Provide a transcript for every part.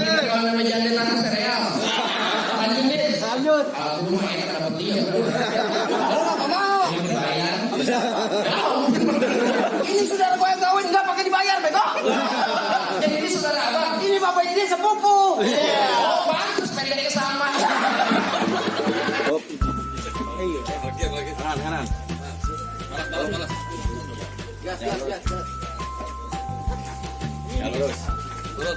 kita kalau memang jangan nana sereal. Lanjut deh. Lanjut. Aku mah enak dapat dia. Apa mau? Ini bayar. Ini saudara gue yang kawin nggak pakai dibayar, bego. Jadi ini saudara abang. Ini bapaknya dia sepupu. Oh, bagus pendeknya sama. Kanan. Panas. Gas. Ya, lurus. Lurus.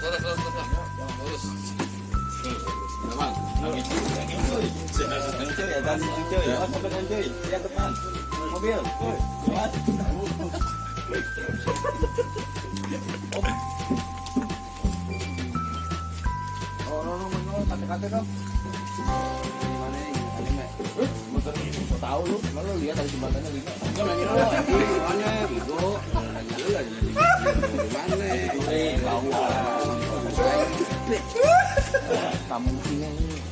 Teman, lagi cuy. Ya, dan cuy. Cuy. Lihat depan. Mobil. Kata-kata dong. Gimana ini? Tahu lu, kalau lihat dari jembatannya lima. Gua nanya lu, gimana? Ibu, nanya lu lagi gimana? Kamu ini.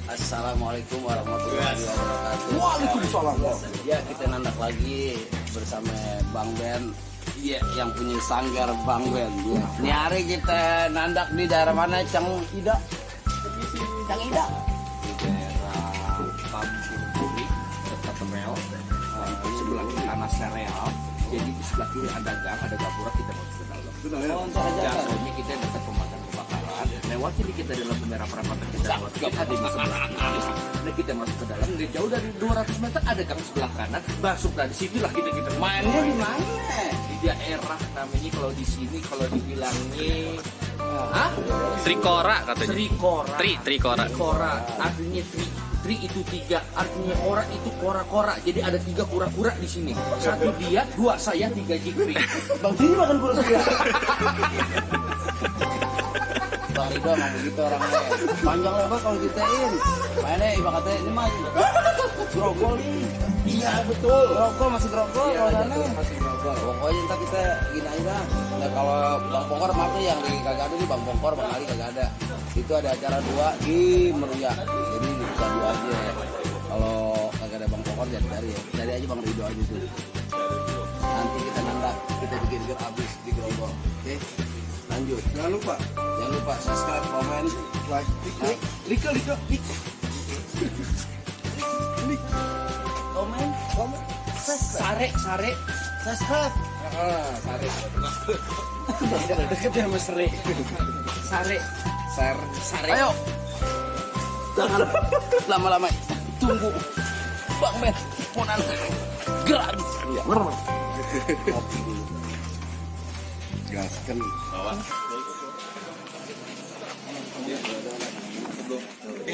Assalamualaikum warahmatullahi wabarakatuh. Waalaikumsalam. Ya, kita nandak lagi bersama Bang Ben. Iya, yang punya sanggar Bang Ben. Ini hari kita nandak di daerah mana, Cang Ida? Cang Ida. Di daerah Kampung Puri, dekat Temel. Di sebelah tanah sereal. Jadi di sebelah kiri ada gang, ada gapura, kita masuk ke dalam. Oh, untuk aja. Jatuhnya kita dekat pemadam kebakaran. Lewat ini kita dalam pemerah perapatan kita lewat. Kita ada di sebelah kiri. Nah, kita masuk ke dalam. Nggak jauh dari 200 meter ada gang sebelah kanan. Masuk dari situlah kita Mainnya di mana? di daerah namanya kalau di sini kalau dibilangnya Trikora katanya. Trikora. Trikora. Trikora. Artinya tri itu 3, artinya ora itu kora-kora. Jadi ada 3 kura-kura di sini. 1 dia, 2 saya, 3 Jikri. Bang Jini makan kura-kura. Bang Rido emang begitu orangnya. Panjang lebar kalau ditain. Mainnya ibaratnya ini mah grogol nih. Iya betul. Grogol masih grogol Iya, kalau sana. masih grogol. Pokoknya ntar kita gini aja dah. Nah, kalau Bang Pongkor maaf nih yang di kagak ada nih Bang Pongkor Bang Ali kagak ada. Itu ada acara 2 di Meruya. Jadi kita 2 aja. Kalau kagak ada Bang Pongkor jangan cari ya. Cari aja Bang Rido aja tuh. Nanti kita nandak, kita bikin habis di grogol. Oke. Lanjut. Jangan lupa Subscribe, komen, like, klik. komen, Subscribe. sare. Subscribe. Sare. Deket ya Mas Re. Sare. Ayo. Jangan lama-lama. Tunggu. Bang Ben, mau nanti gerak. Gaskan.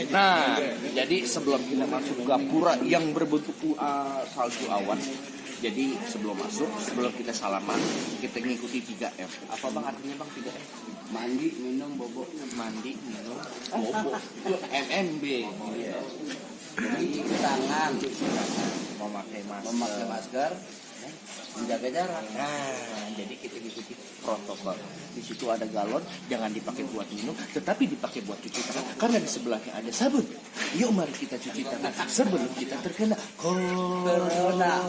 Nah, jadi sebelum kita masuk gapura yang berbentuk salju awan, jadi sebelum masuk, sebelum kita salaman, kita ngikuti 3M. Apa Bang artinya Bang 3M? Mandi, minum, bobo. Mandi, minum, bobo. MMB. Iya. Jadi cuci tangan, memakai masker, menjaga jarak. Nah, jadi kita ikuti protokol. Di situ ada galon, jangan dipakai buat minum, tetapi dipakai buat cuci tangan. Karena di sebelahnya ada sabun. Yuk mari kita cuci tangan sebelum kita terkena corona.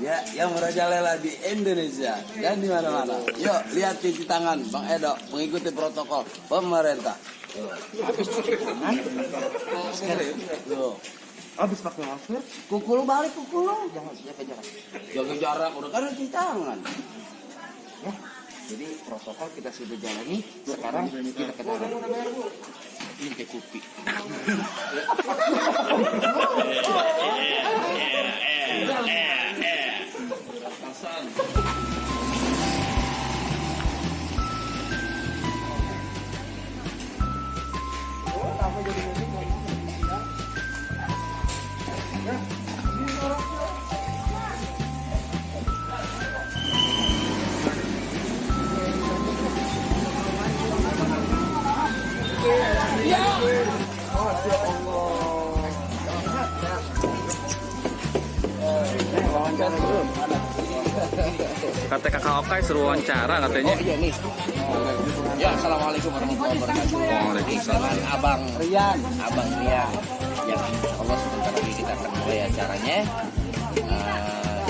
Ya, yang merajalela di Indonesia dan di mana-mana. Yuk, lihat cuci tangan, Bang Edo mengikuti protokol pemerintah. Habis cuci tangan, masker. Tuh, Habis pakai masker, kukul balik kukul. jangan jaga jarak. Jaga jarak, udah kan cuci tangan. Ya. Jadi protokol kita sudah jalani. Sekarang kita ke dalam. Ini kayak kopi. Kata kakak Okai suruh wawancara katanya. Oh iya nih. Ya, assalamualaikum warahmatullahi wabarakatuh. Waalaikumsalam. Abang Rian. Yang Allah sebentar lagi kita akan mulai acaranya.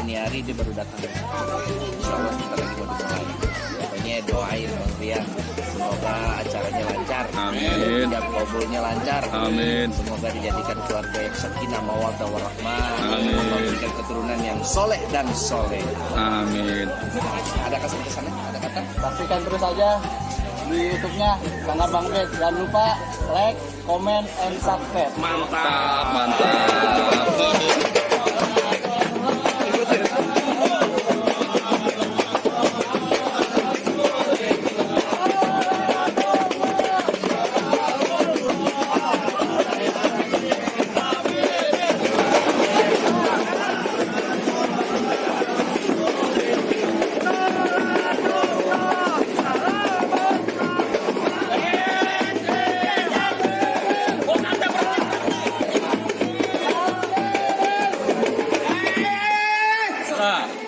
Ini hari dia baru datang. Insya Allah sebentar lagi mau dimulai. Pokoknya doain Bang Rian semoga acaranya lancar, Amin. dan kabulnya lancar, Amin. semoga dijadikan keluarga yang sakinah mawaddah warahmah, Amin. memberikan keturunan yang soleh dan soleh. Amin. Ada kesan-kesannya? Ada kata? Saksikan terus aja di YouTube-nya Sanggar Bang Bed. Jangan lupa like, comment, and subscribe. Mantap, mantap.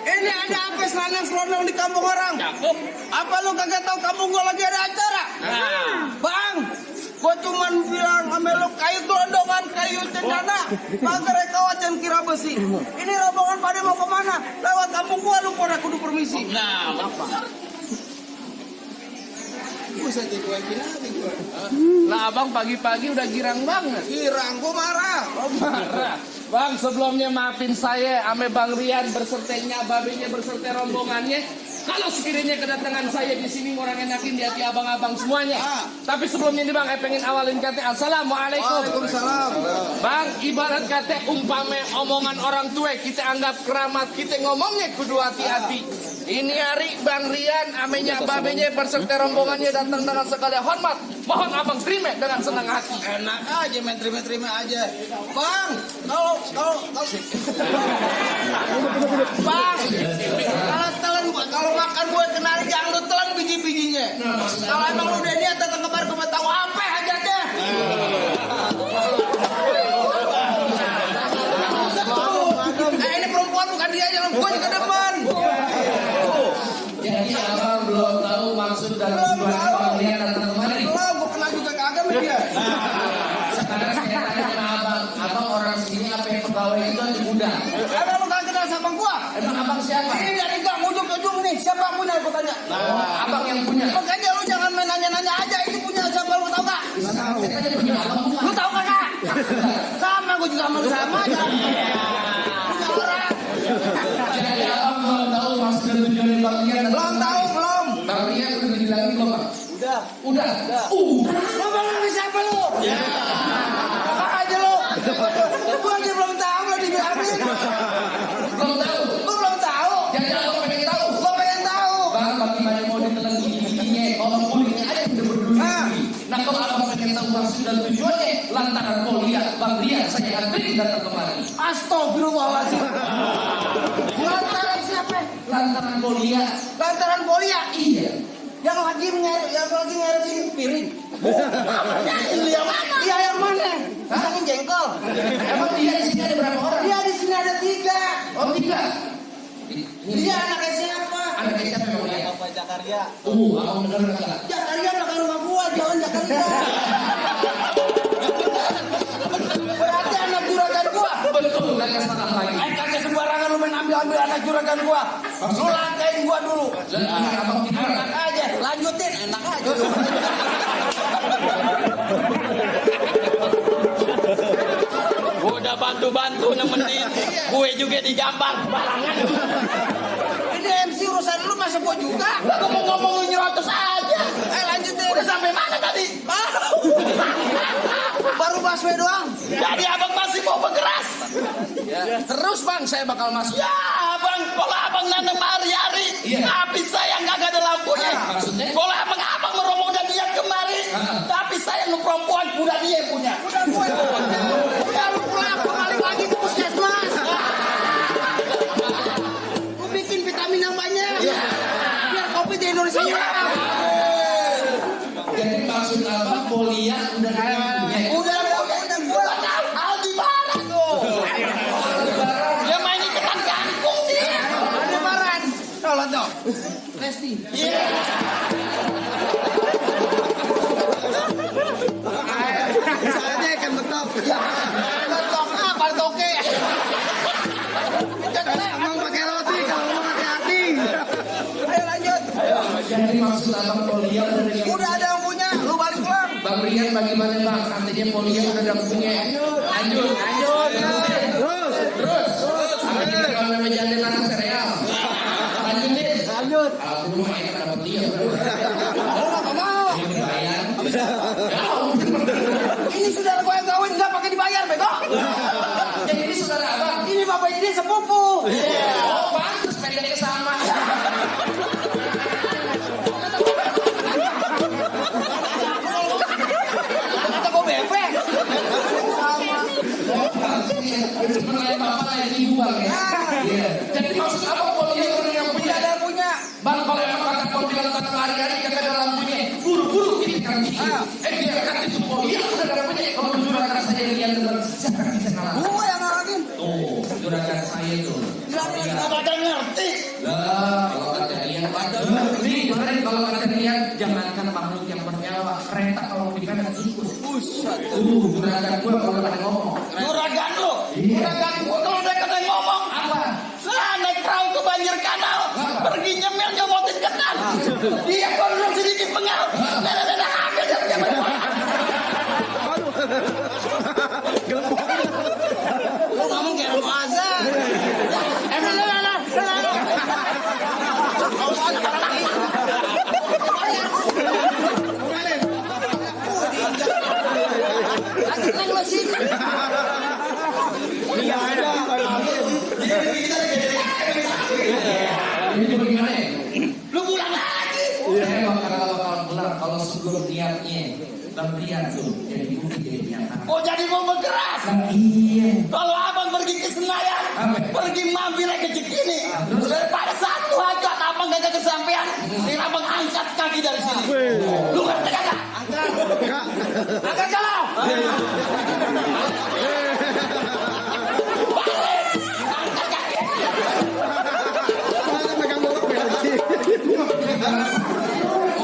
Ini ada apa selonang-selonang di kampung orang? Apa lu kagak tahu kampung gua lagi ada acara? Bang, gua cuman bilang sama lu kayu gelondongan, kayu cendana, pagar kawat dan kira besi. Ini rombongan pada mau kemana? Lewat kampung gua lu pada kudu permisi. Nah, apa? Nah abang pagi-pagi udah girang banget. Girang, gua marah. Oh, marah. Bang sebelumnya maafin saya ame Bang Rian bersertanya, babenya berserta rombongannya. Kalau sekiranya kedatangan saya di sini orang enakin di hati abang-abang semuanya. Tapi sebelumnya nih Bang, pengen awalin kata Assalamualaikum. Waalaikumsalam. Bang, ibarat kata umpame omongan orang tua kita anggap keramat, kita ngomongnya kudu hati-hati. Ini hari Bang Rian amenya babenya berserta rombongannya datang dengan segala hormat. Mohon abang terima dengan senang hati. Enak aja, main terima-terima aja. Bang, kalau Bang, kalau makan gue kenali jangan lu telan biji-bijinya. Kalau emang lu udah niat datang kemari gue tahu apa aja deh. Ini perempuan bukan dia yang gue juga demen. jadi abang belum tahu maksud dan tujuan Bang Rian datang kemari. Belum, gue kenal juga kagak sama dia. Sekarang saya tanya sama abang orang sini apa yang pegawai itu ada muda. Emang lu kagak kenal sama gue? Emang abang siapa? Ini dari gang ujung ke ujung nih, siapa yang punya gue tanya? Abang yang punya. Makanya lu jangan main nanya-nanya aja, ini punya siapa lu tau gak? Saya tanya punya abang bukan. Lu tau kagak? Sama, gue juga sama aja. Punya orang. Jadi abang belum tahu maksud dan tujuan Bang Rian. Belum tahu, belum. Bang Rian udah dibilangin belum Bang? Udah. Udah. Lu bangun siapa lu? Apa aja lu? Gue aja belum tahu lah dibilangin. Belum tahu. Gue belum tahu. Jadi abang pengen tahu. Gue pengen tahu. Bang, bagaimana mau ditelan gigi-giginya? Kalau kulitnya aja udah berduri. Nah, kalau abang pengen tahu maksud dan tujuannya, lantaran kau lihat Bang Rian saya antri datang kemari. Astagfirullahaladzim. Lantaran siapa? Lantaran kau lihat. Lantaran Bolia. Iya. Yang lagi ngeresin piring. Iya mana? Iya yang mana? Yang jengkol. Emang dia di sini ada berapa orang? Dia di sini ada 3. Oh, 3. Dia anaknya siapa? Anaknya siapa yang dia? Apa Jakarta? Abang dengar enggak? Jakaria belakang rumah gua, jangan Jakaria. Berarti anak juragan gua. Betul, lagi setengah lagi. Kagak sembarangan lu main ambil anak juragan gua. Lu langkain gua dulu. Abang Enak aja, lanjutin, enak aja. Gue udah bantu-bantu nemenin, gue juga digambar barangan. Ini MC urusan lu masa gua juga. Gue mau ngomong lu nyerotos aja. Lanjutin. Udah sampai mana tadi? Baru busway doang. Jadi abang masih mau bergeras? Terus Bang, saya bakal masuk. Ya abang, kalau abang nanam hari-hari, tapi saya nggak ada lampunya. Maksudnya? Kalau abang merombong dan dia kemari, tapi saya nu perempuan udah dia punya. Udah gue. Udah lu pulang, gua balik lagi ke puskesmas. Gua bikin vitamin yang banyak. Biar kopi di Indonesia hilang. Jadi maksud abang Bolia udah punya. Udah gua tahu. Aldebaran tuh. Dia main ikutan kangkung sih. Aldebaran. Tolong dong. Lesti. Iya. Saya kan betok. Betok apa toke? Jangan ngomong pakai roti, kalau ngomong pakai hati. Ayo lanjut. Jadi maksud Rian bagaimana bang? Katanya Polia udah dampungnya. Lanjut. Terus. Sama kita kalau menjadi anak sereal. Lanjutin. Aku mah enak dapat dia. Ini bayar. Ini saudara gue yang kawin nggak pakai dibayar, bego. Jadi ini saudara abang. Ini bapaknya dia sepupu. Oh, pantas pendeknya sama. Kata gue bebek. Sebenarnya bapak yang ibu bang ya. Iya. Jadi maksud apa Polia orang yang punya? Ada punya. Bang kalau emang kata kau bilang tentang hari-hari kita dalam punya buru-buru kita kan dia kata itu Polia udah dalam punya kalau juragan saya yang tentang siapa bisa kalah? Gue yang ngarangin. Oh, juragan saya itu. Nggak ada ngerti. Lah, kalau kata Rian ngerti. Kemarin kalau kata Rian jangankan makhluk yang bernyawa, kereta kalau di kanan ikut. Juragan gua kalau kata ngomong. Juragan lo. Juragan gue kalau udah kata ngomong. Apa? Lah naik perahu ke banjir kanal. Pergi nyemil nyomotin kenan. Dia gondrong sedikit pengal. Nenek hamil jam-jam. Lu ngomong kayak orang azan. Emang lu. Ini juga gimana? Lu pulang lagi. Saya bakal pulang kalau sebelum niatnya Bang Rian tuh jadi bukti jadi kenyataan. Oh jadi mau bergerak. Iya. Kalau abang pergi ke Senayan, pergi mampir ke Cikini, daripada satu hajat abang gak kesampean, ini abang angkat kaki dari sini. Lu ngerti kagak? Angkat kalau. Balik. Angkat kaki.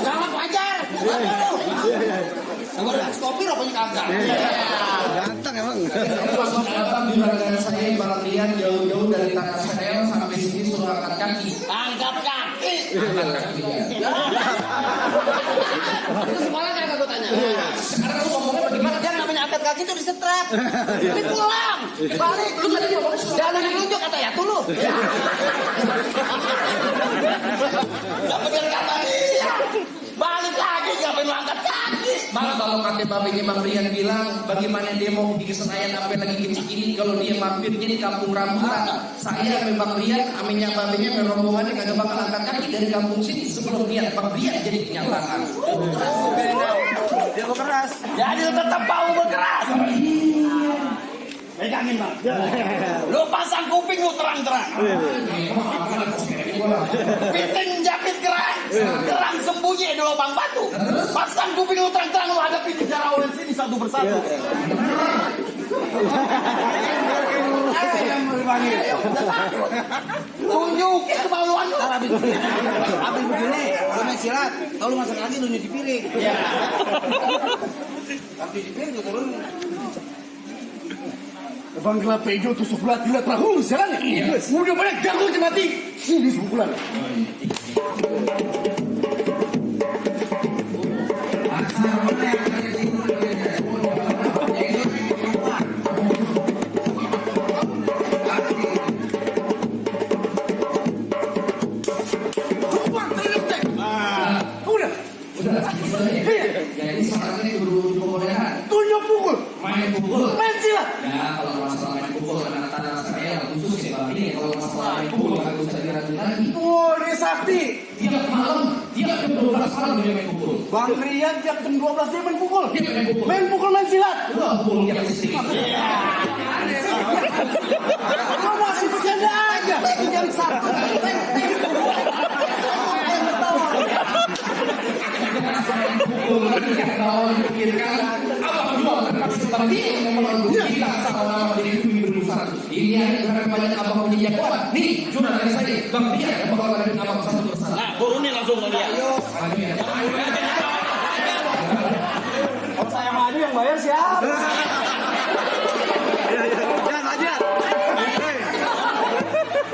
Jangan wajar. Gue udah kopi rokoknya kagak. Ganteng emang. Maksud abang juragan saya Bang Rian jauh-jauh dari tanah Serel sampai sini suruh angkat kaki. Angkat kaki. Angkat kaki ya. Itu sekolah kagak gue tanya. Sekarang lu ngomongnya bagaimana? Yang namanya angkat kaki itu disetrap. Tapi pulang. Balik. Lu tadi ngomongnya sudah ada yang nunjuk kata ya tuh lu. Gak bener kata dia. Balik lagi ngapain lu angkat kaki. Malah kalau kata babenya Bang Rian bilang bagaimana dia mau di Senayan sampai lagi ke Cikini kalau dia mampirnya di kampung rambutan. Saya sama Bang Rian, aminnya babenya rombongannya kagak bakal angkat kaki dari kampung sini sebelum niat Bang Rian jadi kenyataan. Dia berkeras. Jadi lu tetap mau berkeras. Pegangin bang. Lu pasang kuping lu terang-terang. Piting jepit kerang. Kerang sembunyi di lubang batu. Pasang kuping lu terang-terang lu hadapin secara oleh sini satu persatu. Tunjukin kemaluan lu. Abis begini, lu main silat, kalau lu masak lagi lu nyuci piring. Ya. Tapi nyuci piring lu turun. Bang gelap hijau tusuk belah gila terahul jalan ya. Udah banyak ganggu mati. Sini sebulan. Jadi sekarang ini guru pemulihan. Tunjuk pukul. Main pukul. Main silat. Ya kalau masalah main pukul karena tanah saya khusus ya Bang ini kalau masalah main pukul nggak usah diragukan lagi. Oh, ini sakti. Tiap malam, tiap jam 12 malam dia main pukul. Bang Rian tiap jam 12 dia main pukul. Dia main pukul. Main pukul main silat. Pukul yang sedikit. Lu masih bercanda aja. Jam 1. Kalau dipikirkan apa dua seperti memang kita sama-sama jadi berusaha. Ini yang banyak abang punya jagoan. Nih, juragan saya, Bang Rian yang bakal ada abang satu persatu. Nah, turunin langsung ke dia. Kalau saya maju yang bayar siapa? Jangan aja.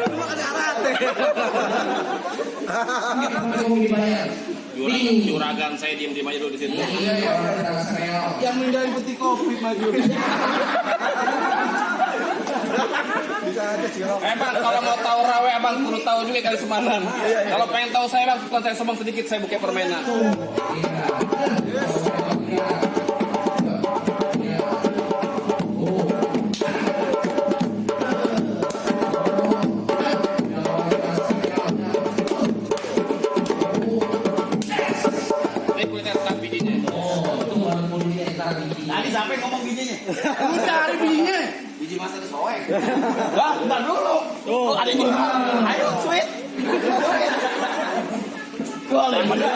Lu makan arat. Kamu dibayar. Juragan saya diem-diem aja dulu di situ. Yang mindahin putih kopi maju. Bang, kalau mau tahu rawe abang perlu tahu juga kali Semanan. Kalau pengen tahu saya bang, bukan saya sombong sedikit, saya buka permainan. Ini kulitnya tetap bijinya. Tadi sampai ngomong bijinya. Lu cari bijinya. Biji masa disoek. Wah, bentar dulu. Oh, ada ini. Ayo, sweet. Boleh, bener.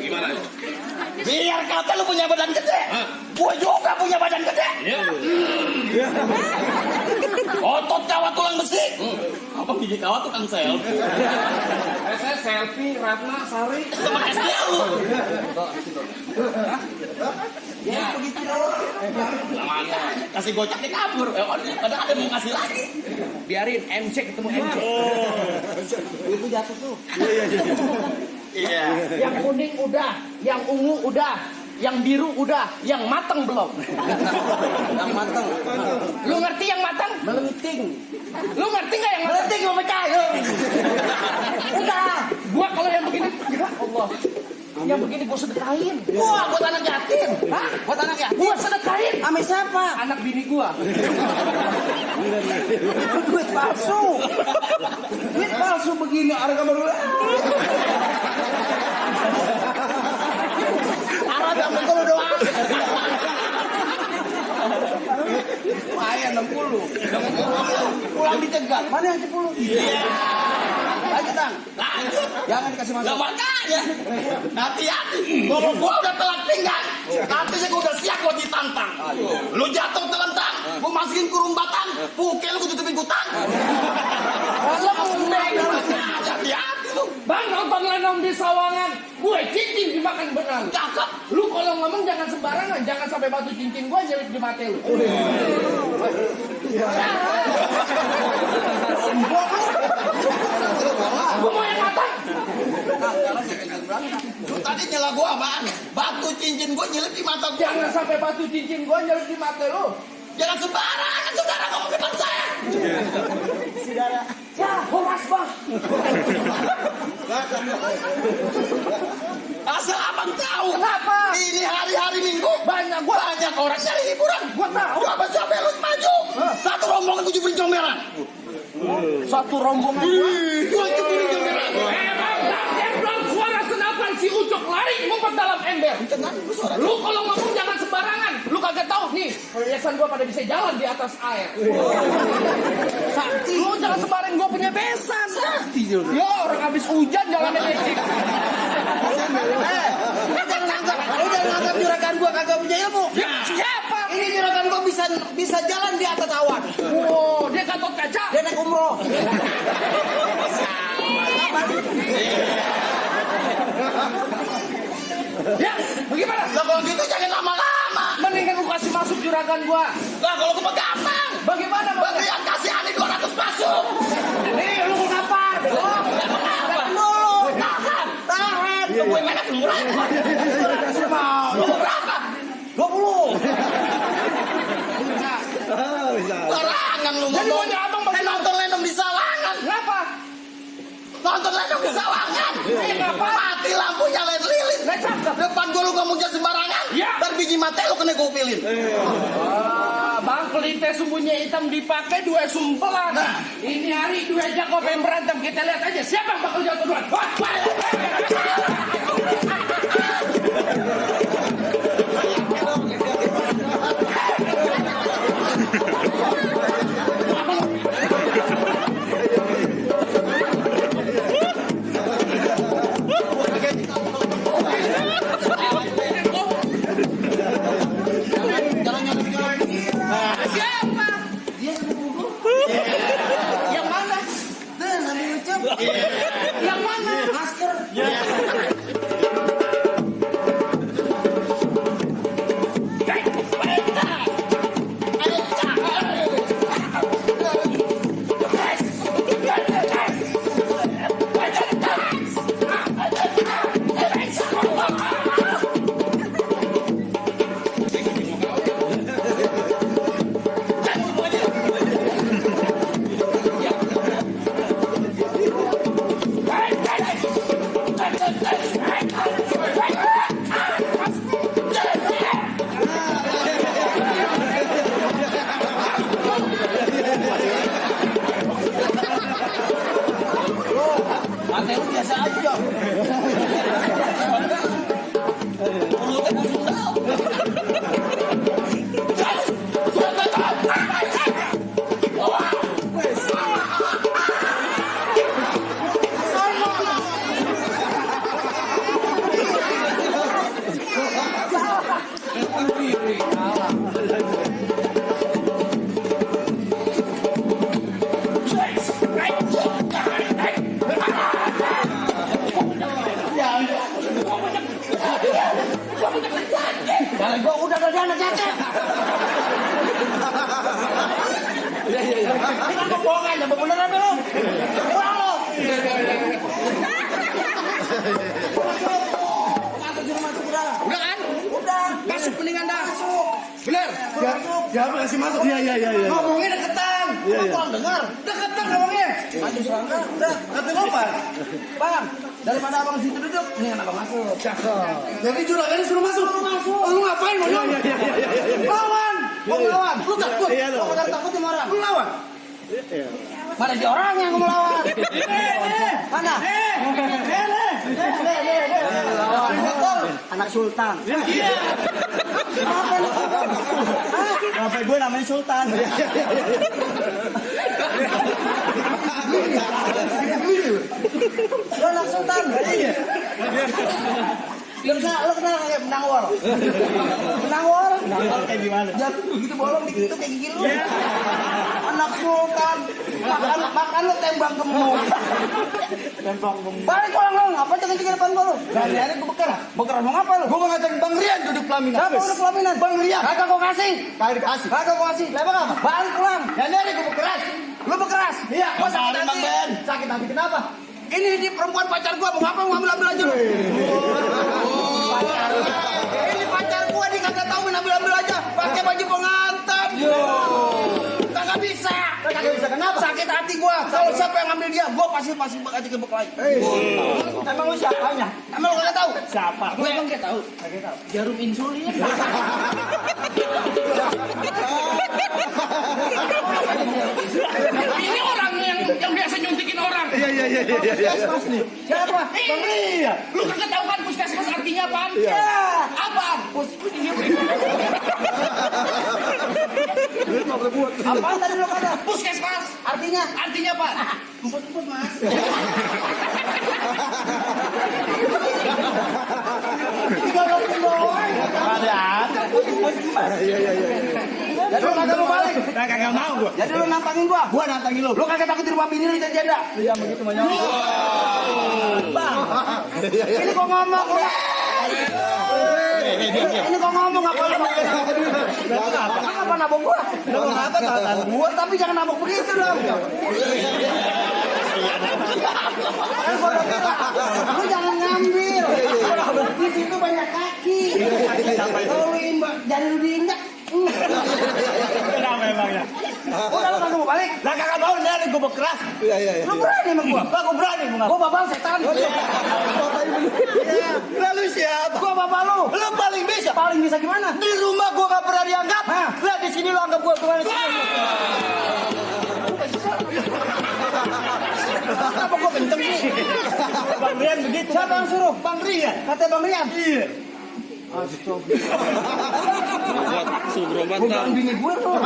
Gimana? Biar kata lu punya badan gede. Gue juga punya badan gede. Otot kawat tulang besi. Apa biji kawat tukang selfie? Saya selfie, Ratna, Sari. Teman SD lu. Lama kasih goceknya kabur. Padahal ada mau ngasih lagi. Biarin MC ketemu MC. Itu jatuh tuh. Iya. Yang kuning udah, yang ungu udah, yang biru udah, yang mateng belum. Yang matang. Lu ngerti yang mateng? Melenting. Lu ngerti nggak yang mateng? Melenting mau pecah. Udah. Gua kalau yang begini, ya Allah. Yang begini gua sedekahin. Wah, buat anak yatim. Hah? Buat anak yatim. Gua sedekahin. Ame siapa? Anak bini gua. Duit palsu. Duit palsu begini harga baru. Arab yang betul doang. Ayah 60. Pulang dicegat. Mana yang 10? Iya. Lanjut, Tang. Lanjut. Jangan dikasih masuk. Gak makanya. Hati-hati. Kalau gua udah telat pinggang, artinya gua udah siap buat ditantang. Lu jatuh telentang, gua masukin kurung batang, pukul lu gua tutupin gutang. Hati-hati lu. Bang nonton Lenong di Sawangan, gue cincin dimakan benang. Cakep. Lu kalau ngomong jangan sembarangan, jangan sampai batu cincin gue nyelip di mata lu. Gue mau yang matang. Lu tadi nyela gua apaan? Batu cincin gua nyelip di mata gua. Jangan sampai batu cincin gue nyelip di mata lu. Jangan sembarangan saudara ngomong depan saya. Ya, horas bang. Asal abang tahu. Kenapa? Ini hari-hari Minggu. Banyak Banyak orang nyari hiburan. Gua tahu. Gua apa sampai lu maju. Satu rombongan gua jubin comberan. Satu rombongan. Gua jubin comberan. Emang suara senapan si Ucok lari ngumpet dalam ember. Lu kalau ngomong jangan sembarangan. Lu kagak tahu nih, perhiasan gua pada bisa jalan di atas air. Sakti. Lu jangan sembarangan, gua punya besan. Sakti. Ya orang habis hujan jalannya licik. Lu jangan anggap juragan gua kagak punya ilmu. Siapa? Ini juragan gua bisa jalan di atas awan. Oh, dia Gatot Kaca. Dia naik umroh. Ya, bagaimana? Lah kalau gitu jangan lama-lama. Mendingan lu kasih masuk juragan gua. Lah kalau gua gampang. Bagaimana? Bagi yang kasih ani 200 masuk. Nih, lu kenapa? Tahan dulu. Tahan. Tahan. Gue mana kelurahan. Lu berapa? 20. Barangan lu Jadi ngomong. maunya abang bagaimana? Nonton Lenong di Sawangan. Kenapa? Nonton Lenong di Sawangan. Kenapa? Mati lampu nyalain lilin. Nggak cakep. Depan gue lu ngomong jangan sembarangan. Ya. Ntar biji mata lu kena gue pilin. Bang pelite sumbunya hitam dipakai dua sumpelan. Ini hari dua jago yang berantem, kita lihat aja siapa yang bakal jatuh duluan. Wah, siapa? Yang mana? Tuh, Nabi Ucup. Yang mana? Ate lu biasa aja. Mulutnya busuk tau. Jangan gua udah ada anak jatuh. Ini kan kebohongan, ya beneran lu. Kurang lu. Masuk di rumah udah. Udah kan? Udah. Masuk mendingan dah. Masuk. Bener. Siapa kasih masuk? Iya. Ngomongnya deketan. Lu kurang dengar. Deketan ngomongnya. Maju serangga. Udah. Kata lu apa? Bang, daripada abang situ duduk, mendingan abang masuk. Jadi juragan suruh masuk. Oh, lu ngapain mau? Lawan. Mau lawan. Lu takut. Iya, Lu kadang takut sama orang. Lu lawan. Mana di orang yang mau lawan? Mana? Lawan. Anak sultan. Iya. Kenapa lu? Kenapa gue namanya sultan? Lu anak sultan. Lu kenal kayak penawar? Penawar? Penawar kayak gimana? Jatuh begitu bolong dikit kayak gigi lu. Anak sultan. Makan lu tembang gemuk. Balik pulang lu, ngapa cengeng-cengeng depan gua lu? Hari-hari gua bekeras. Bekeras mau ngapa lu? Gua mau ngajarin Bang Rian duduk pelaminan. Siapa udah pelaminan? Bang Rian. Kagak gua kasih. Kagak dikasih. Kagak gua kasih. Lepas apa? Balik pulang. Hari gua bekeras. Lu bekeras? Iya. Gua sakit Bang hati. Ben. Sakit hati kenapa? Ini perempuan pacar gua mau ngapa? Mau ambil aja lu. Ini pacar gua dia kagak tahu main ambil aja. Pakai baju pengantin. Kagak bisa. Kagak bisa kenapa? Sakit hati gua. Kalau siapa yang ngambil dia, gua pasti aja ke beklai. Emang lu siapanya? Emang lu kagak tahu? Siapa? Gua emang kagak tahu. Kagak tahu. Jarum insulin. Ini orang yang biasa nyuntikin orang. Iya. Puskesmas nih. Siapa? Bang Rian. Lu kagak tahu kan puskesmas artinya apaan? Ya. Apa? Apaan tadi lu kata? Puskesmas. Artinya? Artinya apa? Emput-emput mas. Jadi lu kagak mau balik. Kagak mau gua. Jadi lu nantangin gua. Gua nantangin lu. Lu kagak takut di rumah bini lu di janda. Iya begitu mah nyawa. Bang. Ini kok ngomong gua. Ini kok ngomong apa lu? Apa nabok gua? Nabok apa tahan Gua tapi jangan nabok begitu dong. Kan gua udah bilang, lu jangan ngambil. Di situ banyak kaki. Kalau lu jadi lu diinjak. Kenapa emangnya? Udah lu kagak mau balik. Lah kagak mau nyari gua bekeras. Iya. Lu berani sama gua? Gua berani gua. Gua babal setan. Lalu siapa? Gua bapak lu. Lu paling bisa. Paling bisa gimana? Di rumah gua gak pernah dianggap. Hah? Lah di sini lu anggap gua kemana sih? Kenapa gua kenceng sih? Bang Rian begitu. Siapa yang suruh? Bang Rian. Kata Bang Rian. Iya. Bukan bini gue tuh.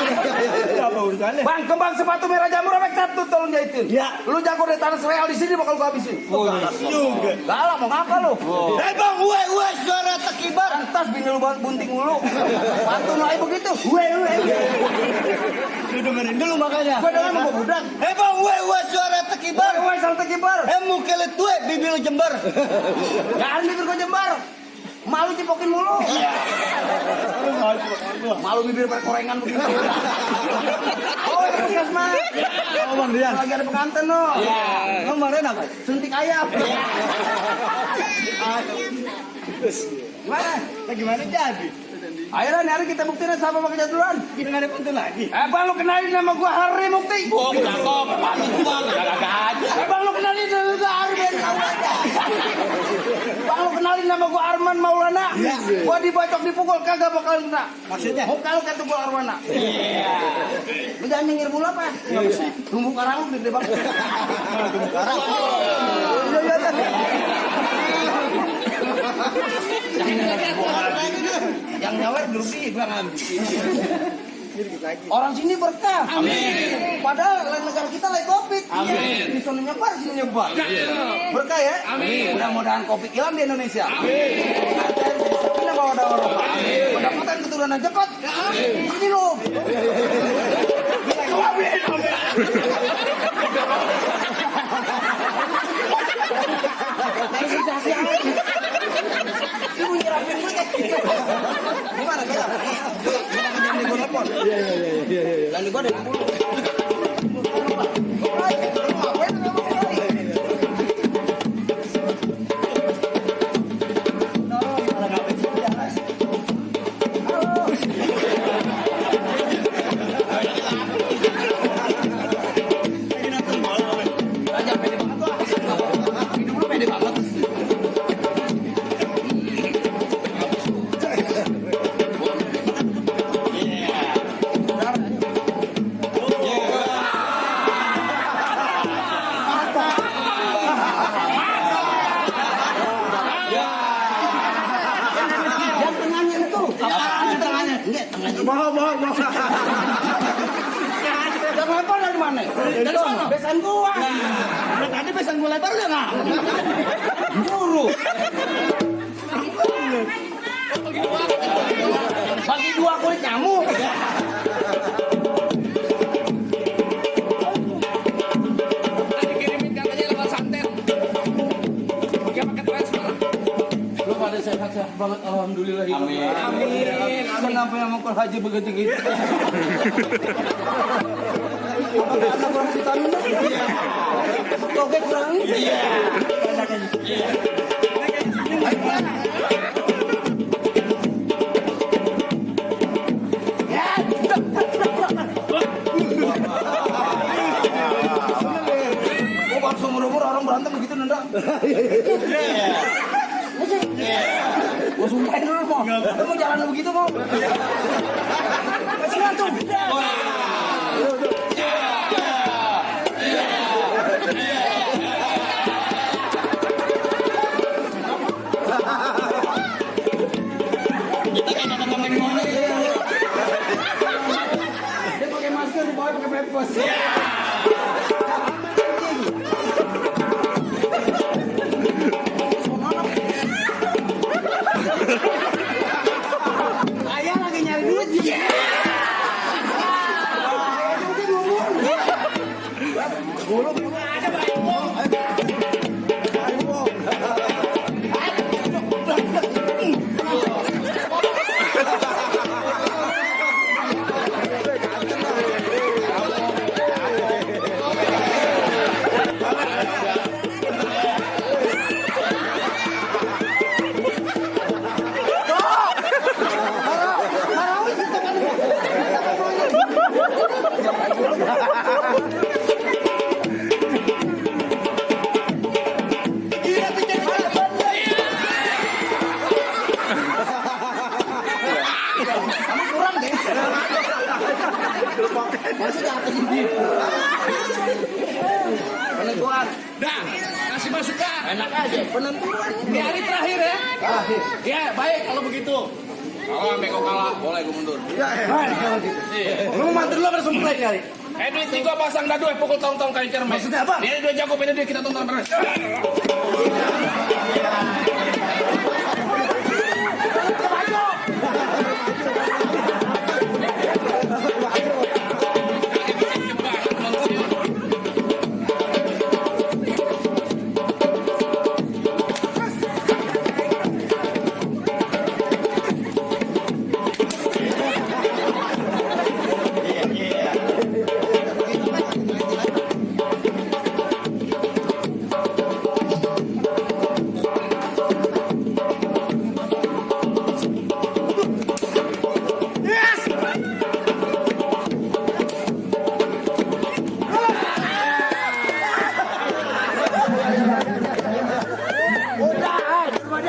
Apa urusannya? Bang, kembang sepatu merah jamur efek 1 tolong jahitin. Ya. Lu jago dari tanah sereal di sini bakal gua habisin. Juga. Galah mau ngapa lu? Bang, we suara tekibar. Entas bini lu bunting mulu. Pantun lu aja begitu. We. Lu dengerin dulu makanya. Gua dengar mau budak. Bang, we suara tekibar. We sampai kibar. Mukelet gue bibir jember. Jangan bibir gua jembar. Malu cipokin mulu. Malu bibir perkorengan begitu. Oh, itu puskesmas. Oh, Bang Rian. Lagi ada pengantin lo. Kemarin apa? Suntik ayam. Gimana? Gimana jadi? Akhirnya nih hari kita buktiin siapa pakai jaduluan. Kita nggak ada pantun lagi. Bang lu kenalin nama gua Hari Mukti. Oh, cakep. Kagak aja. Bang lu kenalin nama gua Arben Maulana. Bang lu kenalin nama gua Arman Maulana. Gua dibacok dipukul kagak bakal kena. Maksudnya? Muka lu kayak tukul Arwana. Iya. Lu jangan nyengir mulu apa? Tumbuh karang gede banget. Tumbuh karang. Iya. Yang nyawer rugi gua ngambil. Orang sini berkah. Amin. Padahal negara kita lagi Covid. Amin. Di sana nyebar, sini nyebar. Berkah ya. Amin. Mudah-mudahan Covid hilang di Indonesia. Kita bawa orang. Pendapatan keturunan cepat. Ini loh. Ibu nyerapin mereka. Gimana kita? Jangan gue telepon. Jangan gue deh. Dari sana. Besan gua. Tadi besan gua lebar ya nggak? Buru. Bagi dua kulit nyamuk. Dikirimin katanya lewat santet. Pakai transfer. Lu pada sehat-sehat banget, alhamdulillah. Amin. Amin. Kenapa yang mau ke haji begitu gitu? Apakah kurang vitamin? Oke kurang? Iya. Oh, seumur-umur orang berantem begitu nendang. Gue sumpahin dulu mau. Lu mau jalan begitu mau? Masih ngantuk. Dia pakai masker, di bawah pakai pempes. Ayah lagi nyari duit. Bulu belum ada, Bang. Kurang deh. Masih jatuh sendiri. Penentuan. Dah, kasih masukan. Enak aja. Penentuan. Di hari terakhir ya. Ya, baik kalau begitu. Kalau sampai kau kalah, boleh gue mundur. Lu mantu dulu apa sumpah kali? Ini tiga pasang dadu pukul tong-tong kali cermai. Maksudnya apa? Ini dua jago, ini dia kita tonton terus.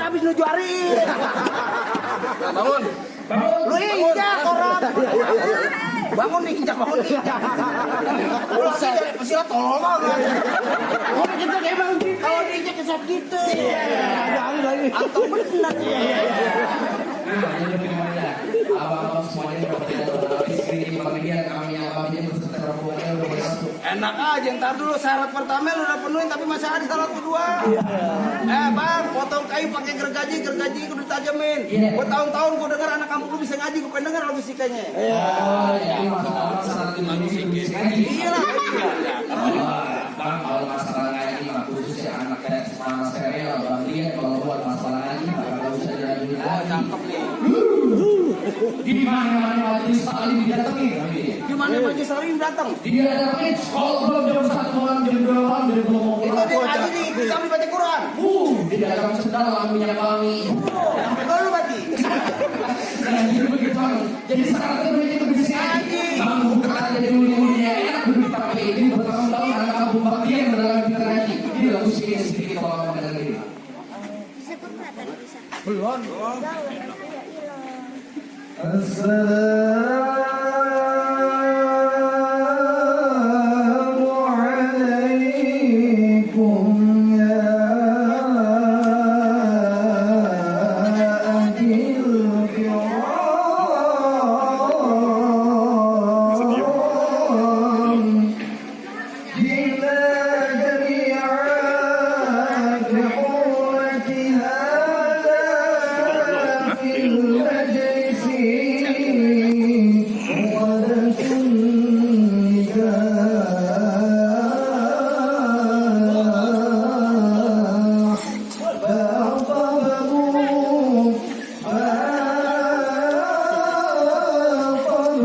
Habis lu juarin. Bangun. Lu injak orang. Bangun nih, injak bangun nih. Lu pesilat tolol banget. Kalau diinjak emang gitu. Kalau diinjak kesat gitu. Jangan lagi. Antum benar. Enak aja, ntar dulu syarat pertama lu udah penuhin tapi masih ada syarat kedua. Bang, potong kayu pakai gergaji udah ditajamin. Gua tahun-tahun gua dengar anak kampung lu bisa ngaji, gua pengen denger lo fisikanya. Iya lah. Bang, kalau masalah ngaji mah khususnya anak kayak semangat serial Bang Rian kalau buat masalah ngaji mah kalau bisa dilanjutin. Cakep nih. Di mana majelis taklim didatangi kami. Di mana majelis taklim datang? Dia datangin kalau belum jam 1 malam, jam 2 malam dia belum mau Itu dia ngaji nih, kami baca Quran. Di dalam sedalam minyak wangi. Sampai dulu berarti. Jadi begitu Bang. Jadi syaratnya begitu bisa ngaji. Bang bukan aja dulu-dulunya enak dulu tapi ini bertahun-tahun anak kampung Bang Rian dalam kita ngaji. Ini lagu sedikit kalau ngomong ini. Belum. Assalamu alaikum ya ahlil kiram Bila jami'an fi hurmati hada fil majlisi wadatun nikah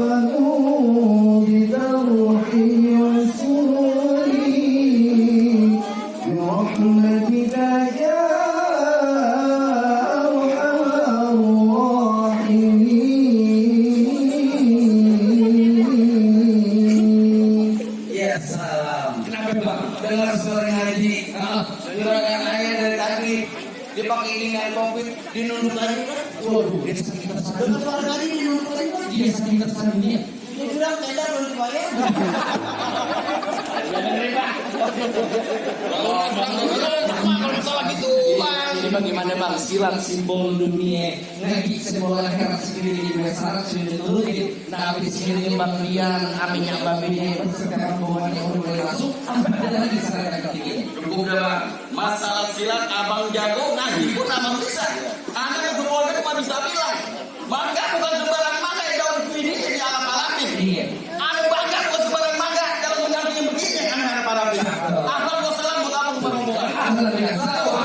فأعقبوا بذرح يسوري برحمتك يا أرحم الراحمين. Ya salam. Kenapa Bang? Dengar suara ngaji. Suara ayah dari tadi dipakai iringan covid dinundukkan. Waduh, dia sakit tersandung. Dengar suara ngaji di rumah kita. Dia sakit tersandung dia. Dia bilang tenda belum dibayar. Jadi bagaimana Bang silang simbol dunia ngaji simbol akhirat sendiri di masyarakat sudah diturutin. Nah, di sini Bang Rian, aminya Bang Rian sekarang bawaannya udah mulai masuk. Ada lagi saran ketiga. Cukup dah bang. Masalah silat abang jago ngaji pun abang bisa. Anak yang semuanya cuma bisa bilang. Mangga bukan sembarang mangga yang daun ini jadi alam-alamin. Iya. Anak bangga bukan sembarang mangga kalau mendampingi begini yang anak harap-harapin. Abang wassalam buat abang berhubungan. Alhamdulillah.